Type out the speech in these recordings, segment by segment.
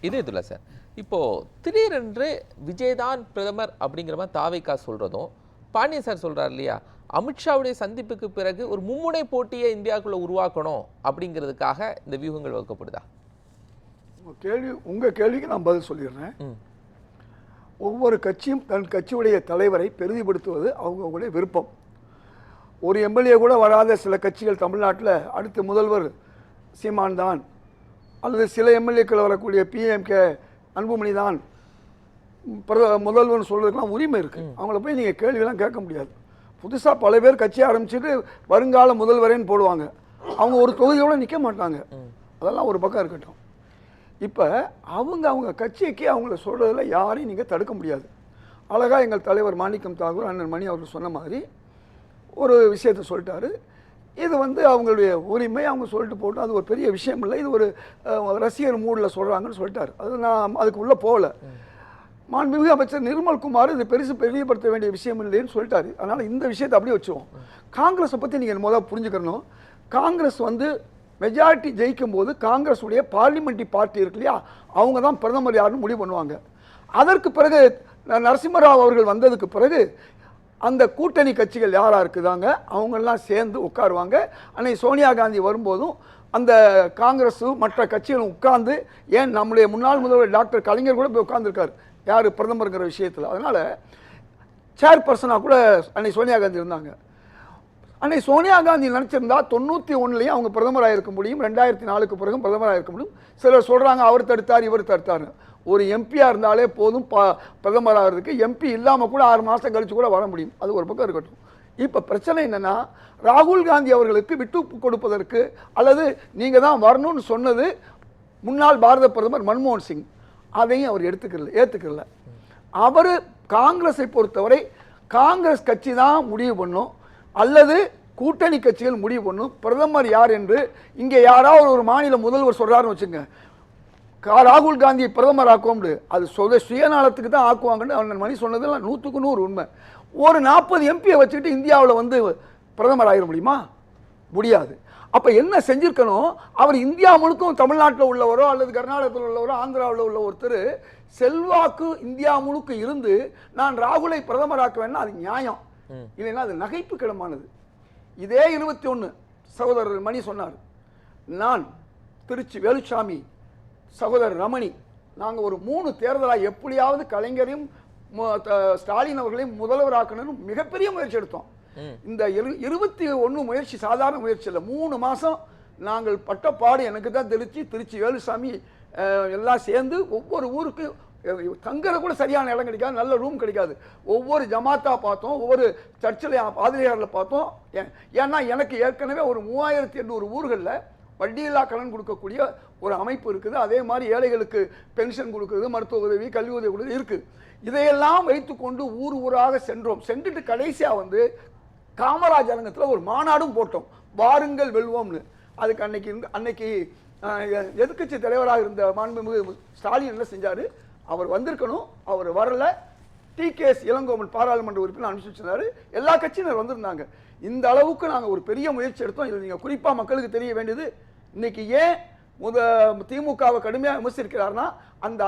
இதுல சார் இப்போ திடீரென்று விஜய்தான் பிரதமர் அப்படிங்கிற மாதிரி தாவேகா சொல்றதும், பாண்டியன் சார் சொல்றாரு இல்லையா, அமித்ஷாவுடைய சந்திப்புக்கு பிறகு ஒரு மும்முனை போட்டியை இந்தியாவுக்குள்ள உருவாக்கணும் அப்படிங்கிறதுக்காக இந்த வியூகங்கள் வகுக்கப்படுதா? உங்க கேள்விக்கு நான் பதில் சொல்லிடுறேன். ஒவ்வொரு கட்சியும் தன் கட்சியுடைய தலைவரை பெரிதிப்படுத்துவது அவங்களுடைய விருப்பம். ஒரு எம்எல்ஏ கூட வராத சில கட்சிகள் தமிழ்நாட்டில் அடுத்த முதல்வர் சீமான் தான், அல்லது சில எம்எல்ஏக்கள் வரக்கூடிய பிஎம்கே அன்புமணி தான் முதல்வர்னு சொல்றதுக்கெல்லாம் உரிமை இருக்குது. அவங்கள போய் நீங்கள் கேள்வியெல்லாம் கேட்க முடியாது. புதுசாக பல பேர் கட்சி ஆரம்பிச்சுட்டு வருங்கால முதல்வரேன்னு போடுவாங்க. அவங்க ஒரு தொகுதியோடு நிற்க மாட்டாங்க. அதெல்லாம் ஒரு பக்கம் இருக்கட்டும். இப்போ அவங்க கட்சிக்கு அவங்கள சொல்கிறதுல யாரையும் நீங்கள் தடுக்க முடியாது. அழகாக எங்கள் தலைவர் மாணிக்கம் தாகூர் அண்ணன் மணி அவர்கள் சொன்ன மாதிரி ஒரு விஷயத்தை சொல்லிட்டாரு. இது அவங்களுடைய உரிமை, அவங்க சொல்லிட்டு போட்டு அது ஒரு பெரிய விஷயம் இல்லை, இது ஒரு ரசிகர் மூடில் சொல்கிறாங்கன்னு சொல்லிட்டாரு. அது நான் அதுக்கு உள்ளே போகல. மாண்புமிகு அமைச்சர் நிர்மல்குமார் இது பெரியப்படுத்த வேண்டிய விஷயம் இல்லைன்னு சொல்லிட்டாரு. அதனால் இந்த விஷயத்தை அப்படியே வச்சுவோம். காங்கிரஸை பற்றி நீங்கள் முதல்ல புரிஞ்சுக்கணும். காங்கிரஸ் மெஜாரிட்டி ஜெயிக்கும் போது காங்கிரஸ் உடைய பார்லிமெண்ட்ரி பார்ட்டி இருக்கு இல்லையா, அவங்க தான் பிரதமர் யாருன்னு முடிவு பண்ணுவாங்க. அதற்கு பிறகு நரசிம்மராவ் அவர்கள் வந்ததுக்கு பிறகு அந்த கூட்டணி கட்சிகள் யாராக இருக்குதாங்க அவங்கெல்லாம் சேர்ந்து உட்காருவாங்க. அன்னைக்கு சோனியா காந்தி வரும்போதும் அந்த காங்கிரஸ் மற்ற கட்சிகளும் உட்கார்ந்து, ஏன் நம்முடைய முன்னாள் முதல்வர் டாக்டர் கலைஞர் கூட போய் உட்கார்ந்துருக்காரு யார் பிரதமருங்கிற விஷயத்தில். அதனால் சேர்பர்சனாக கூட அன்னைக்கு சோனியா காந்தி இருந்தாங்க. அன்னைக்கு சோனியா காந்தி நினச்சிருந்தா 91 அவங்க பிரதமராக இருக்க முடியும், 2004 பிறகும் பிரதமராக இருக்க முடியும். சிலர் சொல்கிறாங்க அவர் தடுத்தார் இவர் தடுத்தார். ஒரு எம்பியாக இருந்தாலே போதும் பிரதமராகிறதுக்கு. எம்பி இல்லாமல் கூட 6 மாதம் கழித்து கூட வர முடியும். அது ஒரு பக்கம் இருக்கட்டும். இப்போ பிரச்சனை என்னென்னா, ராகுல் காந்தி அவர்களுக்கு விட்டு கொடுப்பதற்கு அல்லது நீங்கள் தான் வரணும்னு சொன்னது முன்னாள் பாரத பிரதமர் மன்மோகன் சிங். அதையும் அவர் ஏற்றுக்கல. அவர் காங்கிரஸை பொறுத்தவரை காங்கிரஸ் கட்சி தான் முடிவு பண்ணும் அல்லது கூட்டணி கட்சிகள் முடிவு பண்ணும் பிரதமர் யார் என்று. இங்கே யாராவது ஒரு மாநில முதல்வர் சொல்கிறாருன்னு வச்சுங்க, ராகுல் காந்தியை பிரதமர் ஆக்குவோம், அது சுயநலத்துக்கு தான் ஆக்குவாங்கன்னு அவன் மணி சொன்னதெல்லாம் 100க்கு 100 உண்மை. ஒரு 40 எம்பியை வச்சுக்கிட்டு இந்தியாவில் பிரதமர் ஆகிட முடியுமா? முடியாது. அப்போ என்ன செஞ்சிருக்கணும், அவர் இந்தியா முழுக்கும் தமிழ்நாட்டில் உள்ளவரோ அல்லது கர்நாடகத்தில் உள்ளவரோ ஆந்திராவில் உள்ள ஒருத்தர் செல்வாக்கு இந்தியா முழுக்க இருந்து நான் ராகுலை பிரதமராக்க வேணா அது நியாயம், இல்லைன்னா அது நகைப்புக்கிடமானது. இதே 21 சகோதரர் மணி சொன்னார், நான் திருச்சி வேலுச்சாமி சகோதரர் ரமணி நாங்கள் ஒரு 3 தேர்தலாக எப்படியாவது கலைஞரையும் ஸ்டாலின் அவர்களையும் முதல்வராக்கணும்னு மிகப்பெரிய முயற்சி எடுத்தோம். இந்த 21 முயற்சி சாதாரண முயற்சி இல்லை. 3 மாதம் நாங்கள் பட்டப்பாடு எனக்கு தான் திருச்சி வேலுசாமி எல்லாம் சேர்ந்து ஒவ்வொரு ஊருக்கு தங்குற கூட சரியான இடம் கிடைக்காது, நல்ல ரூம் கிடைக்காது. ஒவ்வொரு ஜமாத்தா பார்த்தோம், ஒவ்வொரு சர்ச்சில் பாதிரியாரில் பார்த்தோம். ஏன்னா எனக்கு ஏற்கனவே ஒரு 3800 ஊர்களில் வட்டியில்லா கடன் கொடுக்கக்கூடிய ஒரு அமைப்பு இருக்குது. அதே மாதிரி ஏழைகளுக்கு பென்ஷன் கொடுக்குறது, மருத்துவ உதவி, கல்வி உதவி கொடுக்குறது இருக்குது. இதையெல்லாம் வைத்துக்கொண்டு ஊராக சென்றுட்டு கடைசியாக காமராஜ் அரங்கத்தில் ஒரு மாநாடும் போட்டோம், வாருங்கள் வெல்வோம்னு. அதுக்கு அன்னைக்கு எதிர்க்கட்சி தலைவராக இருந்த மாண்புமிகு ஸ்டாலின் என்ன செஞ்சார், அவர் வந்திருக்கணும், அவர் வரல. டிகேஎஸ் இளங்கோவன் பாராளுமன்ற உறுப்பினர் அனுப்பிச்சு வச்சிருந்தாரு, எல்லா கட்சியினர் வந்திருந்தாங்க. இந்த அளவுக்கு நாங்கள் ஒரு பெரிய முயற்சி எடுத்தோம். இதில் நீங்கள் குறிப்பாக மக்களுக்கு தெரிய வேண்டியது, இன்னைக்கு ஏன் திமுகவை கடுமையாக விமர்சிக்கிறார்னா, அந்த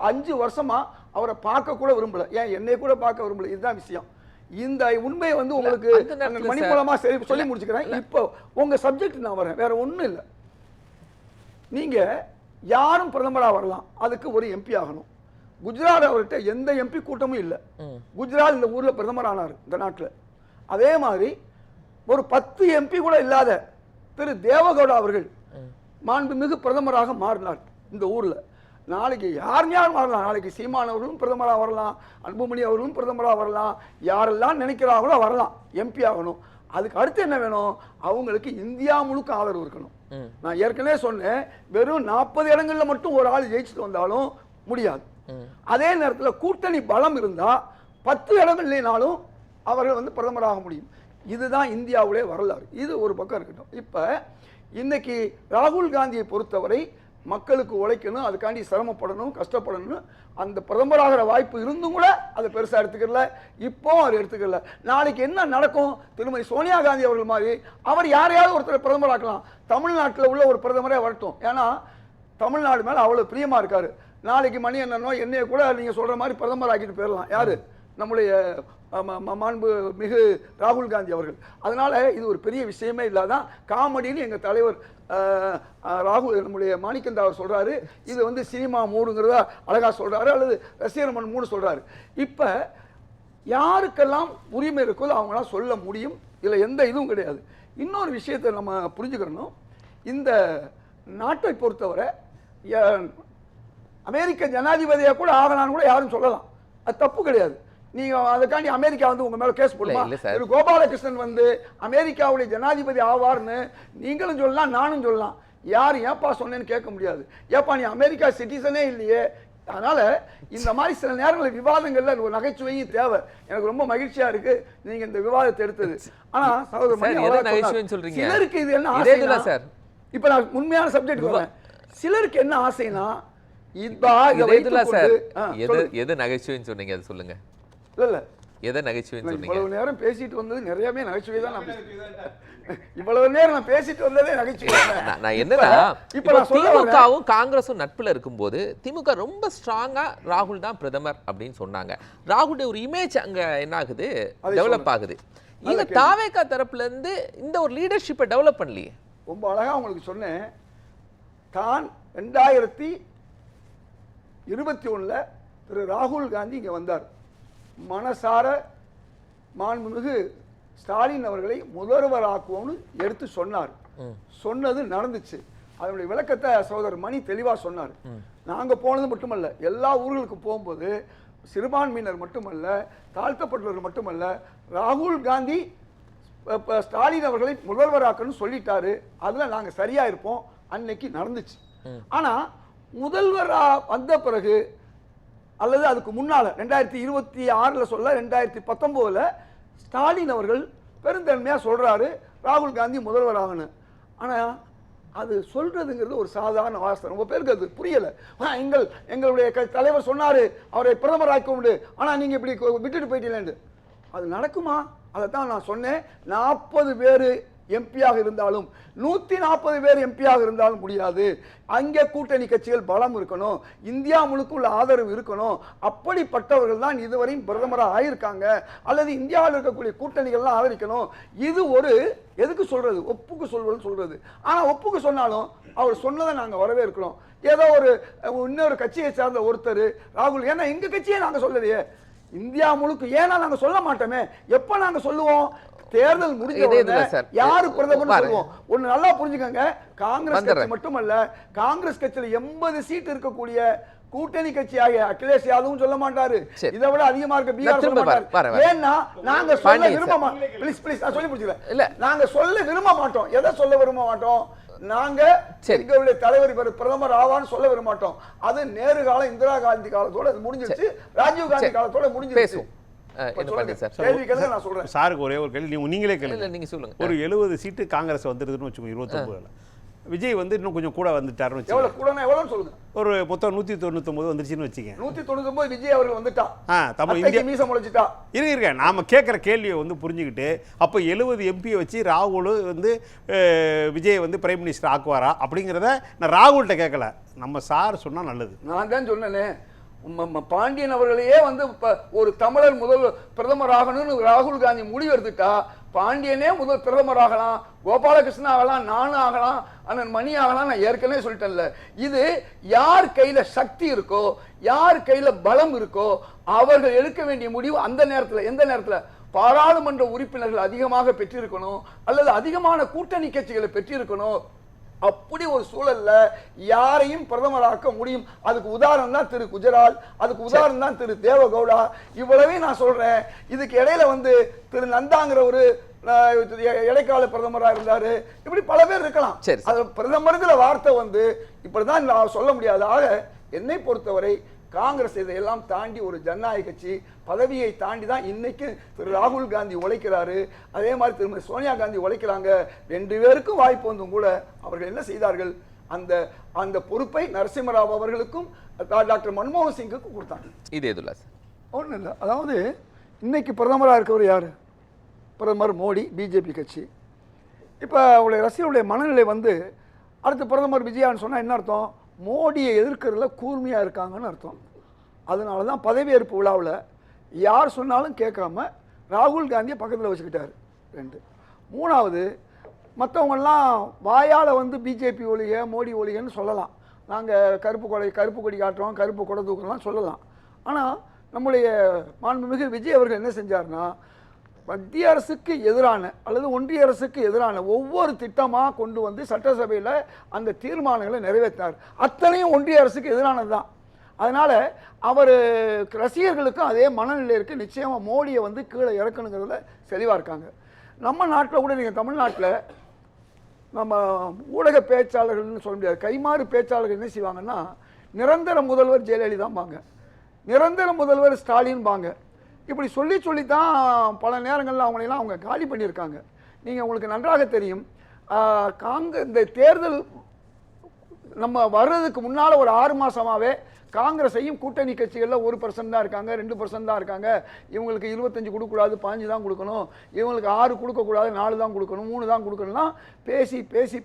5 வருஷமா அவரை பார்க்க கூட விரும்பல, ஏன் என்னை கூட பார்க்க விரும்பல. இதுதான் விஷயம். இந்த உண்மையை உங்களுக்கு மணி மூலமா சொல்லி முடிச்சுக்கிறேன். இப்போ உங்க சப்ஜெக்ட் நான் வரேன், வேற ஒன்றும் இல்லை. நீங்க யாரும் பிரதமராக வரலாம், அதுக்கு ஒரு எம்பி ஆகணும். குஜராத் அவர்கிட்ட எந்த எம்பி கூட்டமும் இல்லை. குஜராத் இந்த ஊர்ல பிரதமர் ஆனார் இந்த நாட்டில். அதே மாதிரி ஒரு 10 எம்பி கூட இல்லாத திரு தேவகவுடா அவர்கள் மாண்புமிகு பிரதமராக மாறினார் இந்த ஊர்ல. நாளைக்கு யார் மாறலாம், நாளைக்கு சீமான் அவர்களும் பிரதமராக வரலாம், அன்புமணி அவர்களும் பிரதமராக வரலாம், யாரெல்லாம் நினைக்கிறாங்களோ வரலாம், எம்பி ஆகணும். அதுக்கு அடுத்து என்ன வேணும், அவங்களுக்கு இந்தியா முழுக்க ஆதரவு இருக்கணும். நான் ஏற்கனவே சொன்னேன், வெறும் 40 இடங்கள்ல மட்டும் ஒரு ஆள் ஜெயிச்சுட்டு வந்தாலும் முடியாது. அதே நேரத்தில் கூட்டணி பலம் இருந்தா 10 இடங்கள்னாலும் அவர்கள் பிரதமராக முடியும். இதுதான் இந்தியாவுடைய வரலாறு. இது ஒரு பக்கம் இருக்கட்டும். இப்ப இன்னைக்கு ராகுல் காந்தியை பொறுத்தவரை மக்களுக்கு உழைக்கணும், அதுக்காண்டி சிரமப்படணும், கஷ்டப்படணும். அந்த பிரதமராகிற வாய்ப்பு இருந்தும் கூட அதை பெருசாக எடுத்துக்கல, இப்போ அவர் எடுத்துக்கல. நாளைக்கு என்ன நடக்கும், திருமதி சோனியா காந்தி அவர்கள் மாதிரி அவர் யாரையாவது ஒருத்தர் பிரதமராக்கலாம். தமிழ்நாட்டில் உள்ள ஒரு பிரதமரே வரட்டும், ஏன்னா தமிழ்நாடு மேலே அவ்வளோ பிரியமாக இருக்காரு. நாளைக்கு மணி என்னன்னோ என்னைய கூட நீங்கள் சொல்கிற மாதிரி பிரதமர் ஆக்கிட்டு போயிடலாம். யார்? நம்முடைய மாண்பு மிகு ராகுல் காந்தி அவர்கள். அதனால் இது ஒரு பெரிய விஷயமே இல்லாதான் காமெடின்னு எங்கள் தலைவர் ராகுல் நம்முடைய மாணிக்கந்தா அவர் சொல்கிறாரு. இது வந்து சினிமா மூடுங்கிறதா அழகாக சொல்கிறாரு, அல்லது ரசிகர் மண் மூடு சொல்கிறாரு. இப்போ யாருக்கெல்லாம் உரிமை இருக்கோ அவங்களாம் சொல்ல முடியும், இதில் எந்த இதுவும் கிடையாது. இன்னொரு விஷயத்தை நம்ம புரிஞ்சுக்கிறணும், இந்த நாட்டை பொறுத்தவரை அமெரிக்க ஜனாதிபதியாக கூட ஆகலான்னு கூட யாரும் சொல்லலாம், அது தப்பு கிடையாது. நீங்க அதுக்காண்டி அமெரிக்கா வந்து உங்க மேல கேஸ் போடுமா? கோபாலகிருஷ்ணன் வந்து அமெரிக்காவுடைய ஜனாதிபதி ஆவார்னு நீங்களும் சொல்லலாம், நானும் சொல்லலாம். யார் ஏப்பா சொன்னேன்னு கேட்க முடியாது. ஏப்பா நீ அமெரிக்கா சிட்டிசனே இல்லையே. அதனால இந்த மாதிரி சில நேரங்களில் விவாதங்கள்ல ஒரு நகைச்சுவையும் தேவை. எனக்கு ரொம்ப மகிழ்ச்சியா இருக்கு நீங்க இந்த விவாதத்தை எடுத்தது. ஆனா சகோதரர் சிலருக்கு இது என்ன ஆசைனா, இப்ப நான் உண்மையான சப்ஜெக்ட் வரேன், சிலருக்கு என்ன ஆசைனா எது நகைச்சுவைன்னு சொன்னீங்க அது சொல்லுங்க. இல்ல எதை நகைச்சுவைன்னு சொன்னீங்க? இவ்வளவு நேரம் பேசிட்டு வந்தது நிறையவே நகைச்சுவை தான். இவ்வளவு நேரம் நான் பேசிட்டு வந்ததே நகைச்சுவை. நான் என்னன்னா, இப்ப திமுகவும் காங்கிரஸும் நட்புல இருக்கும்போது திமுக ரொம்ப ஸ்ட்ராங்கா ராகுல் தான் பிரதமர் அப்படின்னு சொன்னாங்க. ராகுலுடைய ஒரு இமேஜ் அங்க என்ன ஆகுது, டெவலப் ஆகுது. இந்த தாவேகா தரப்புல இருந்து இந்த ஒரு லீடர்ஷிப்பை டெவலப் பண்ணலையே. ரொம்ப அழகா உங்களுக்கு சொன்னேன். தான் 2021 திரு ராகுல் காந்தி இங்க வந்தார். மனசார மாண்புமிகு ஸ்டாலின் அவர்களை முதல்வராக்குவோம்னு எடுத்து சொன்னார். சொன்னது நடந்துச்சு. அதனுடைய விளக்கத்தை சகோதரர் மணி தெளிவா சொன்னார். நாங்க போனது மட்டுமல்ல, எல்லா ஊர்களுக்கு போகும்போது சிறுபான்மையினர் மட்டுமல்ல, தாழ்த்தப்பட்டவர்கள் மட்டுமல்ல, ராகுல் காந்தி ஸ்டாலின் அவர்களை முதல்வராக்கணும்னு சொல்லிட்டாரு. அதுல நாங்க சரியா இருப்போம். அன்னைக்கு நடந்துச்சு. ஆனா முதல்வரா வந்த பிறகு அல்லது அதுக்கு முன்னால 2026 சொல்ல 2019 ஸ்டாலின் அவர்கள் பெருந்தன்மையா சொல்றாரு ராகுல் காந்தி முதல்வர் ஆகணும். ஆனா அது சொல்றதுங்கிறது ஒரு சாதாரண வாசனை. ரொம்ப பேருக்கு அது புரியல. எங்களுடைய தலைவர் சொன்னாரு அவரை பிரதமர் ஆக்க முடியும், ஆனா நீங்க இப்படி விட்டுட்டு போயிட்டீங்க. அது நடக்குமா? அதைத்தான் நான் சொன்னேன். 40 பேர் எம்பியாக இருந்தாலும் 140 பேர் எம்பியாக இருந்தாலும் முடியாது. அங்கே கூட்டணி கட்சிகள் பலம் இருக்கணும், இந்தியா முழுக்க உள்ள ஆதரவு இருக்கணும். அப்படிப்பட்டவர்கள் தான் இதுவரையும் பிரதமராக ஆயிருக்காங்க, அல்லது இந்தியாவில் இருக்கக்கூடிய கூட்டணிகள்லாம் ஆதரிக்கணும். இது ஒரு எதுக்கு சொல்றது, ஒப்புக்கு சொல்வது சொல்றது. ஆனா ஒப்புக்கு சொன்னாலும் அவர் சொன்னதை நாங்க வரவேற்கிறோம். ஏதோ ஒரு இன்னொரு கட்சியை சார்ந்த ஒருத்தர் ராகுல், ஏன்னா எங்க கட்சியை நாங்க சொல்லலையே, இந்தியா முழுக்க ஏன்னா நாங்க சொல்ல மாட்டோமே. எப்ப நாங்க சொல்லுவோம்? தேர்தல் முடிஞ்ச யாரு பிரதமர் சொல்லுவோம். ஒண்ணு நல்லா புரிஞ்சுக்கங்க, காங்கிரஸ் கட்சி மட்டுமல்ல, காங்கிரஸ் கட்சியில 80 சீட் இருக்கக்கூடிய கூட்டணி கட்சியாக அகிலேஷ் யாதவும் சொல்ல மாட்டாரு, இதை விட அதிகமா இருக்க பீகார் சொல்ல மாட்டாரு. ஏன்னா நாங்க சொல்ல விரும்ப மாட்டோம். ப்ளீஸ் நான் சொல்லி முடிச்சுக்கிறேன். இல்ல நாங்க சொல்ல விரும்ப மாட்டோம். எதை சொல்ல விரும்ப மாட்டோம்? நாங்க எங்களுடைய தலைவர் பிரதமர் ஆவான்னு சொல்ல விரும்ப மாட்டோம். அது நேரு காலம், இந்திரா காந்தி காலத்தோட முடிஞ்சிருச்சு, ராஜீவ் காந்தி காலத்தோட முடிஞ்சிருச்சு. சாருக்கு ஒரே ஒரு கேள்வி, நீங்களே கேளுங்க. நீங்க சொல்லுங்க. ஒரு 70 சீட்டு காங்கிரஸ் வந்துருதுன்னு வச்சுக்கோங்க 29ல. விஜய் வந்து இன்னும் கொஞ்சம் கூட வந்துட்டாருன்னு எவ்வளவு கூடனா எவ்வளவு சொல்லுங்க. ஒரு மொத்தம் 199 வந்துருச்சுன்னு வச்சுங்க. 199 விஜய் அவர்கள் வந்துட்டா. நம்ம இந்தியா மீச முளைச்சிட்டா. இருங்க நாம கேட்குற கேள்வியை வந்து புரிஞ்சுக்கிட்டு, அப்போ 70 எம்பியை வச்சு ராகுல் வந்து விஜய் வந்து பிரைம் மினிஸ்டர் ஆக்குவாரா அப்படிங்கிறத நான் ராகுல்கிட்ட கேட்கல, நம்ம சார் சொன்னா நல்லது. நான் தான் சொன்னேனே, பாண்டியன் அவர்களையே வந்து ஒரு தமிழர் முதல் பிரதமர் ஆகணும்னு ராகுல் காந்தி முடிவு எடுத்துட்டா, பாண்டியனே முதல் பிரதமர் ஆகலாம், கோபாலகிருஷ்ணன் ஆகலாம், நானும் ஆகலாம், அண்ணன் மணி ஆகலாம். நான் ஏற்கனவே சொல்லிட்டேன்ல, இது யார் கையில சக்தி இருக்கோ, யார் கையில பலம் இருக்கோ அவர்கள் எடுக்க வேண்டிய முடிவு அந்த நேரத்தில். எந்த நேரத்தில்? பாராளுமன்ற உறுப்பினர்கள் அதிகமாக பெற்றிருக்கணும், அல்லது அதிகமான கூட்டணி கட்சிகளை பெற்றிருக்கணும். அப்படி ஒரு சூழல்ல யாரையும் பிரதமராக்க முடியும். அதுக்கு உதாரணம் தான் திரு குஜரால், அதுக்கு உதாரணம் தான் திரு தேவகவுடா. இவ்வளவே நான் சொல்றேன். இதுக்கு இடையில வந்து திரு நந்தாங்கிற ஒரு இடைக்கால பிரதமராக இருந்தாரு. இப்படி பல பேர் இருக்கலாம். அது பிரதமருங்கிற வார்த்தை வந்து இப்படிதான் நான் சொல்ல முடியாது. ஆக என்னை பொறுத்தவரை காங்கிரஸ் இதையெல்லாம் தாண்டி ஒரு ஜனநாயக கட்சி, பதவியை தாண்டி தான் இன்னைக்கு திரு ராகுல் காந்தி உழைக்கிறாரு. அதே மாதிரி திருமதி சோனியா காந்தி உழைக்கிறாங்க. 2 பேருக்கும் வாய்ப்பு வந்தும் கூட அவர்கள் என்ன செய்தார்கள்? அந்த அந்த பொறுப்பை நரசிம்மராவ் அவர்களுக்கும் டாக்டர் மன்மோகன் சிங்குக்கும் கொடுத்தாங்க. இதே ஒன்றும் இல்லை. அதாவது இன்னைக்கு பிரதமராக இருக்கவர் யாரு? பிரதமர் மோடி, பிஜேபி கட்சி. இப்போ அவருடைய ரசிகர்களுடைய மனநிலை வந்து அடுத்து பிரதமர் விஜயான்னு சொன்னால் என்ன அர்த்தம்? மோடியை எதிர்க்கிறதுல கூர்மையாக இருக்காங்கன்னு அர்த்தம். அதனால தான் பதவியேற்பு விழாவில் யார் சொன்னாலும் கேட்காம ராகுல் காந்தியை பக்கத்தில் வச்சுக்கிட்டாரு. 2. 3வது, மற்றவங்கெல்லாம் வாயால் வந்து பிஜேபி ஒழிக மோடி ஒழிகன்னு சொல்லலாம். நாங்கள் கருப்பு கொடி காட்டுறோம், கருப்பு கொடை தூக்கலாம் சொல்லலாம். ஆனால் நம்முடைய மாண்புமிகு விஜய் அவர்கள் என்ன செஞ்சார்னா, மத்திய அரசுக்கு எதிரான அல்லது ஒன்றிய அரசுக்கு எதிரான ஒவ்வொரு திட்டமாக கொண்டு வந்து சட்டசபையில் அந்த தீர்மானங்களை நிறைவேற்றினார். அத்தனையும் ஒன்றிய அரசுக்கு எதிரானது தான். அதனால் அவர் ரசிகர்களுக்கும் அதே மனநிலை இருக்குது. நிச்சயமாக மோடியை வந்து கீழே இறக்கணுங்கிறதுல தெளிவாக இருக்காங்க. நம்ம நாட்டில் கூட நீங்கள் தமிழ்நாட்டில் நம்ம ஊடக பேச்சாளர்கள்னு சொல்ல முடியாது, கைமாறு பேச்சாளர்கள் என்ன செய்வாங்கன்னா, நிரந்தர முதல்வர் ஜெயலலிதாம்பாங்க, நிரந்தர முதல்வர் ஸ்டாலின்பாங்க. இப்படி சொல்லி தான் பல நேரங்களில் அவங்களெல்லாம் அவங்க காலி பண்ணியிருக்காங்க. நீங்கள் உங்களுக்கு நன்றாக தெரியும், இந்த தேர்தல் நம்ம வர்றதுக்கு முன்னால் ஒரு 6 மாதமாகவே காங்கிரஸையும் கூட்டணி கட்சிகளில் 1% தான் இருக்காங்க, 2% தான் இருக்காங்க, இவங்களுக்கு 25 கொடுக்கக்கூடாது, 15 தான் கொடுக்கணும், இவங்களுக்கு 6 கொடுக்கக்கூடாது, 4 தான் கொடுக்கணும், 3 தான் கொடுக்கணும்லாம்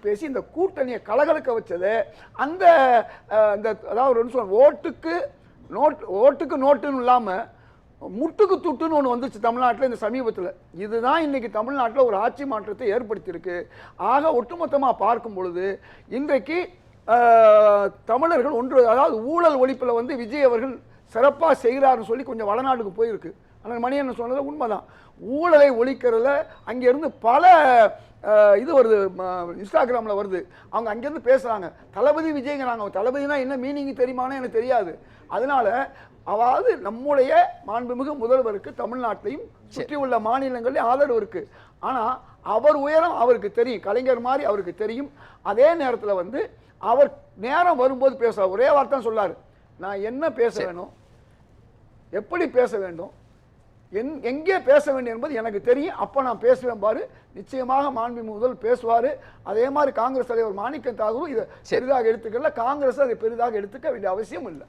பேசி இந்த கூட்டணியை கலகலக்க வச்சது அந்த அதாவது ஒன்று சொல்ல, ஓட்டுக்கு நோட்டுன்னு இல்லாமல் முட்டுக்கு துட்டுன்னு ஒன்று வந்துச்சு தமிழ்நாட்டில் இந்த சமீபத்தில். இதுதான் இன்றைக்கி தமிழ்நாட்டில் ஒரு ஆட்சி மாற்றத்தை ஏற்படுத்தியிருக்கு. ஆக ஒட்டுமொத்தமாக பார்க்கும் பொழுது இன்றைக்கு தமிழர்கள் ஒன்று, அதாவது ஊழல் ஒழிப்பில் வந்து விஜய் அவர்கள் சிறப்பாக செய்கிறாருன்னு சொல்லி கொஞ்சம் வடநாட்டுக்கு போயிருக்கு. ஆனால் மணியன் சொன்னது உண்மைதான். ஊழலை ஒழிக்கிறதுல அங்கேருந்து பல இது வருது, இன்ஸ்டாகிராமில் வருது, அவங்க அங்கேருந்து பேசுகிறாங்க, தளபதி விஜய்ங்கிறாங்க. தளபதினா என்ன மீனிங் தெரியுமானே எனக்கு தெரியாது. அதனால அதாவது நம்முடைய மாண்புமிகு முதல்வருக்கு தமிழ்நாட்டிலையும் சுற்றி உள்ள மாநிலங்கள்லேயும் ஆதரவு இருக்குது. ஆனால் அவர் உயரம் அவருக்கு தெரியும், கலைஞர் மாதிரி அவருக்கு தெரியும். அதே நேரத்தில் வந்து அவர் நேரம் வரும்போது பேச ஒரே வார்த்தை சொல்லார், நான் என்ன பேச வேணும், எப்படி பேச வேண்டும், எங்கே பேச வேண்டும் என்பது எனக்கு தெரியும், அப்போ நான் பேசுவேன் பாரு. நிச்சயமாக மாண்புமிகு முதல் பேசுவார். அதே மாதிரி காங்கிரஸ் தலைவர் மாணிக்கம் தாகூரும் இதை பெரிதாக எடுத்துக்கல, காங்கிரஸ் அதை பெரிதாக எடுத்துக்க வேண்டிய அவசியம் இல்லை.